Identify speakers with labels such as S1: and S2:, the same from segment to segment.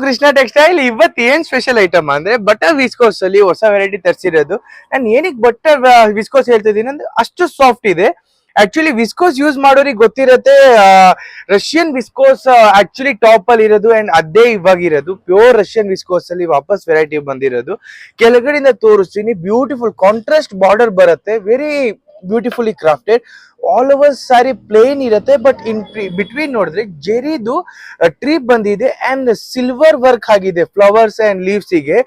S1: Krishna textile ಇವತ್ತು ಏನ್ special item ಅಂದ್ರೆ ಬಟರ್ ವಿಸ್ಕೋಸ್ ಅಲ್ಲಿ ಹೊಸ ವೆರೈಟಿ ತರಿಸಿರೋದು. ನಾನು ಏನಕ್ಕೆ ಬಟರ್ ವಿಸ್ಕೋಸ್ ಹೇಳ್ತಾ ಇದೀನಿ ಅಂದ್ರೆ ಅಷ್ಟು ಸಾಫ್ಟ್ ಇದೆ. ಆಕ್ಚುಲಿ ವಿಸ್ಕೋಸ್ ಯೂಸ್ ಮಾಡೋರಿಗೆ ಗೊತ್ತಿರತ್ತೆ, ರಷ್ಯನ್ ವಿಸ್ಕೋಸ್ ಆಕ್ಚುಲಿ ಟಾಪ್ ಅಲ್ಲಿ ಇರೋದು ಅಂಡ್ ಅದೇ ಇವಾಗ ಇರೋದು ಪ್ಯೂರ್ ರಷ್ಯನ್ ವಿಸ್ಕೋಸ್ ಅಲ್ಲಿ ವಾಪಸ್ ವೆರೈಟಿ ಬಂದಿರೋದು. ಕೆಳಗಡೆಯಿಂದ ತೋರಿಸ್ತೀನಿ, ಬ್ಯೂಟಿಫುಲ್ ಕಾಂಟ್ರಾಸ್ಟ್ ಬಾರ್ಡರ್ ಬರುತ್ತೆ, very beautifully crafted. All over sari plain ಇರುತ್ತೆ, ಬಟ್ ಇನ್ ಬಿಟ್ವೀನ್ ನೋಡಿದ್ರೆ ಜೆರಿದು ಟ್ರೀ ಬಂದಿದೆ ಅಂಡ್ ಸಿಲ್ವರ್ ವರ್ಕ್ ಆಗಿದೆ ಫ್ಲವರ್ಸ್ ಅಂಡ್ ಲೀವ್ಸ್ ಗೆ.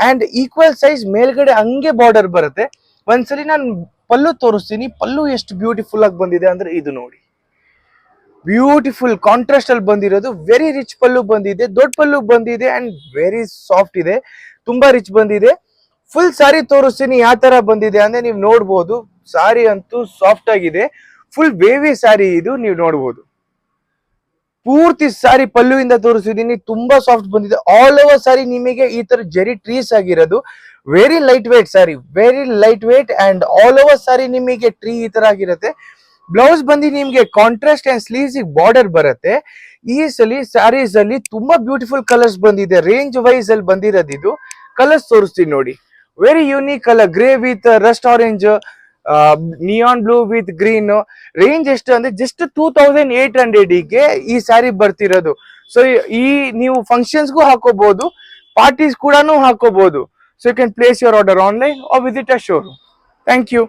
S1: ಅಂಡ್ ಈಕ್ವಲ್ ಸೈಜ್ ಮೇಲ್ಗಡೆ ಹಂಗೆ ಬಾರ್ಡರ್ ಬರುತ್ತೆ. ಒಂದ್ಸಲಿ ನಾನು ಪಲ್ಲು ತೋರಿಸ್ತೀನಿ, ಪಲ್ಲು ಎಷ್ಟು ಬ್ಯೂಟಿಫುಲ್ ಆಗಿ ಬಂದಿದೆ ಅಂದ್ರೆ ಇದು ನೋಡಿ, ಬ್ಯೂಟಿಫುಲ್ ಕಾಂಟ್ರಾಸ್ಟ್ ಅಲ್ಲಿ ಬಂದಿರೋದು. ವೆರಿ ರಿಚ್ ಪಲ್ಲು ಬಂದಿದೆ, ದೊಡ್ಡ ಪಲ್ಲು ಬಂದಿದೆ ಅಂಡ್ ವೆರಿ ಸಾಫ್ಟ್ ಇದೆ, ತುಂಬಾ ರಿಚ್ ಬಂದಿದೆ. ಫುಲ್ ಸಾರಿ ತೋರಿಸ್ತೀನಿ ಯಾವ ತರ ಬಂದಿದೆ ಅಂದ್ರೆ ನೀವು ನೋಡ್ಬೋದು. ಸಾರಿ ಅಂತೂ ಸಾಫ್ಟ್ ಆಗಿದೆ, ಫುಲ್ ವೇವಿ ಸಾರಿ ಇದು, ನೀವು ನೋಡ್ಬೋದು. ಪೂರ್ತಿ ಸಾರಿ ಪಲ್ಲುವಿಂದ ತೋರಿಸಿದೀನಿ, ತುಂಬಾ ಸಾಫ್ಟ್ ಬಂದಿದೆ. ಆಲ್ ಓವರ್ ಸಾರಿ ನಿಮಗೆ ಈ ತರ ಜೆರಿ ಟ್ರೀಸ್ ಆಗಿರೋದು. Very light weight sari, very light weight and all over sari ನಿಮಗೆ ಟ್ರೀ ಈ ತರ ಆಗಿರುತ್ತೆ. ಬ್ಲೌಸ್ ಬಂದು ನಿಮ್ಗೆ ಕಾಂಟ್ರಾಸ್ಟ್ ಅಂಡ್ ಸ್ಲೀವ್ಸ್ ಬಾರ್ಡರ್ ಬರುತ್ತೆ. ಈ ಸಲ ಸ್ಯಾರೀಸ್ ಅಲ್ಲಿ ತುಂಬಾ ಬ್ಯೂಟಿಫುಲ್ ಕಲರ್ಸ್ ಬಂದಿದೆ, ರೇಂಜ್ ವೈಸ್ ಅಲ್ಲಿ ಬಂದಿರೋದು. ಇದು ಕಲರ್ಸ್ ತೋರಿಸ್ತೀನಿ ನೋಡಿ, very unique colour, grey with rust orange, neon blue with green. Range ಎಷ್ಟು ಅಂದ್ರೆ ಜಸ್ಟ್ 2800 ಗೆ ಈ ಸ್ಯಾರಿ ಬರ್ತಿರೋದು. ಸೊ ಈ ನೀವು ಫಂಕ್ಷನ್ಸ್ಗೂ ಹಾಕೋಬಹುದು, ಪಾರ್ಟೀಸ್ ಕೂಡ ಹಾಕೋಬಹುದು. So you can place your order online or visit a showroom. Thank you.